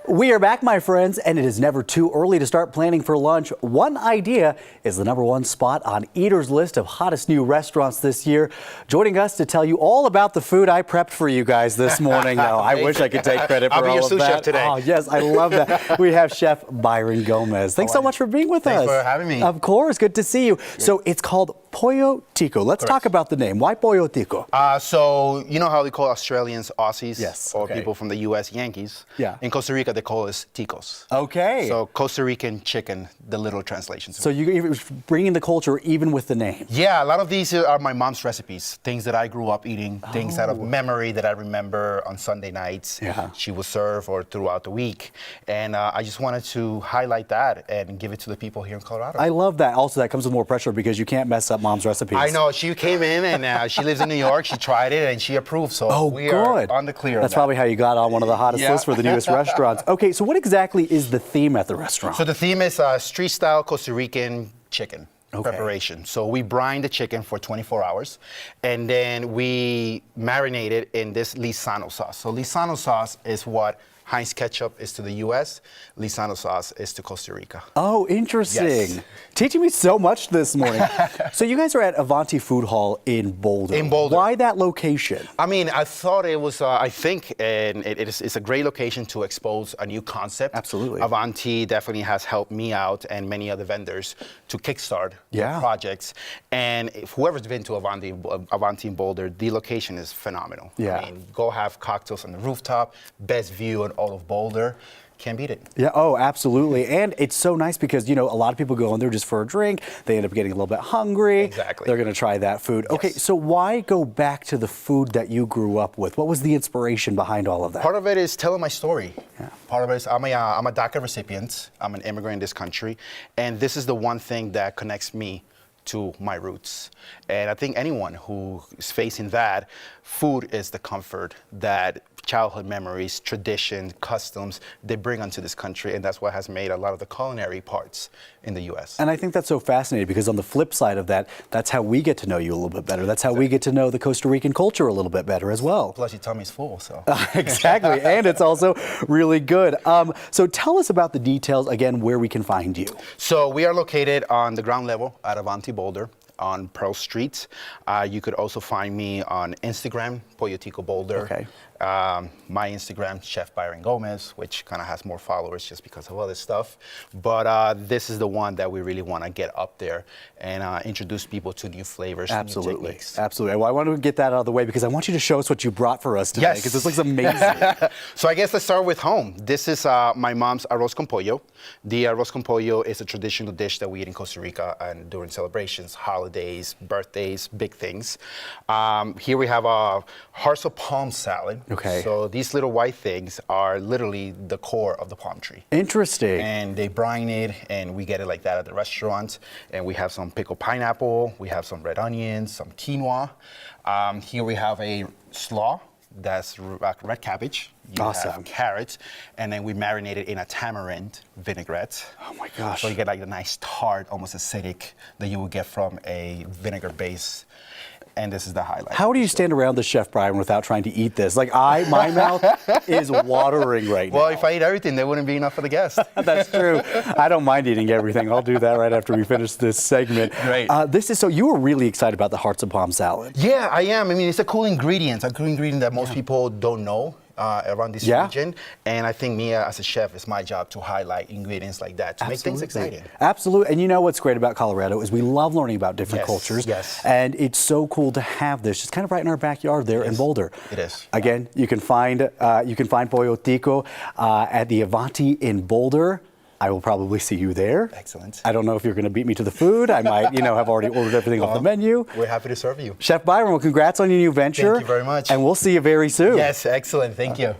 We are back, my friends, and it is never too early to start planning for lunch. One Idea is the #1 spot on Eater's list of hottest new restaurants this year. Joining us to tell you all about the food I prepped for you guys this morning. Oh, I wish I could take credit for all of that. I'll be your sous chef today. Oh, yes, I love that. We have Chef Byron Gomez. Thanks so much for being with us. Thanks for having me. Of course, good to see you. So it's called Pollo Tico. Let's talk about the name. Why Pollo Tico? So you know how they call Australians Aussies? Yes. Or Okay. people from the U.S. Yankees? Yeah. In Costa Rica, they call us ticos. Okay. So Costa Rican chicken, the literal translation. So you're bringing the culture even with the name. Yeah, a lot of these are my mom's recipes, things that I grew up eating, things out of memory that I remember on Sunday nights. Yeah. She would serve or throughout the week. And I just wanted to highlight that and give it to the people here in Colorado. I love that. Also, that comes with more pressure because you can't mess up mom's recipes. I know. She came in and she lives in New York. She tried it and she approved. So we are on the clear. That's probably how you got on one of the hottest lists for the newest restaurants. Okay, so what exactly is the theme at the restaurant? So the theme is street-style Costa Rican chicken preparation. So we brine the chicken for 24 hours, and then we marinate it in this Lisano sauce. So Lisano sauce is what Heinz ketchup is to the U.S., Lisano sauce is to Costa Rica. Oh, interesting. Yes. Teaching me so much this morning. So you guys are at Avanti Food Hall in Boulder. In Boulder. Why that location? I mean, I thought it was, I think it's a great location to expose a new concept. Absolutely. Avanti definitely has helped me out and many other vendors to kickstart their projects. And if whoever's been to Avanti in Boulder, the location is phenomenal. Yeah. I mean, go have cocktails on the rooftop, best view on all of Boulder. Can't beat it. Yeah, oh, absolutely. And it's so nice because, you know, a lot of people go in there just for a drink. They end up getting a little bit hungry. Exactly. They're going to try that food. Yes. Okay, so why go back to the food that you grew up with? What was the inspiration behind all of that? Part of it is telling my story. Yeah. Part of it is I'm a DACA recipient. I'm an immigrant in this country. And this is the one thing that connects me to my roots. And I think anyone who is facing that, food is the comfort that childhood memories, tradition, customs, they bring onto this country, and that's what has made a lot of the culinary parts in the U.S. And I think that's so fascinating because on the flip side of that, that's how we get to know you a little bit better. That's how we get to know the Costa Rican culture a little bit better as well. Plus your tummy's full, so. Exactly, and it's also really good. So tell us about the details, again, where we can find you. So we are located on the ground level at Avanti Boulder on Pearl Street. You could also find me on Instagram, Pollo Tico Boulder. Okay. My Instagram, Chef Byron Gomez, which kind of has more followers just because of other stuff. But this is the one that we really want to get up there and introduce people to new flavors, Absolutely. new techniques. Absolutely. Well, I want to get that out of the way because I want you to show us what you brought for us today because this looks amazing. So I guess let's start with home. This is my mom's arroz con pollo. The arroz con pollo is a traditional dish that we eat in Costa Rica and during celebrations, holidays, birthdays, big things. Here we have a hearts of palm salad. Okay. So these little white things are literally the core of the palm tree. Interesting. And they brine it, and we get it like that at the restaurant. And we have some pickled pineapple, we have some red onions, some quinoa. Here we have a slaw. That's red cabbage. You have carrots, and then we marinate it in a tamarind vinaigrette. Oh my gosh. So you get like the nice tart, almost acidic that you would get from a vinegar base. And this is the highlight. How do you stand around the Chef Byron without trying to eat this? Like my mouth is watering right now. Well, if I eat everything, there wouldn't be enough for the guests. That's true. I don't mind eating everything. I'll do that right after we finish this segment. Great. So you were really excited about the hearts of palm salad. Yeah, I am. I mean, it's a cool ingredient that most people don't know around this region. And I think me as a chef, it's my job to highlight ingredients like that to make things exciting. Absolutely. And you know what's great about Colorado is we love learning about different cultures. Yes. And it's so cool to have this just kind of right in our backyard there in Boulder. It is. Again, you can find Pollo Tico at the Avanti in Boulder. I will probably see you there. Excellent. I don't know if you're going to beat me to the food. I might, have already ordered everything off the menu. We're happy to serve you. Chef Byron, well, congrats on your new venture. Thank you very much. And we'll see you very soon. Yes, excellent. Thank you.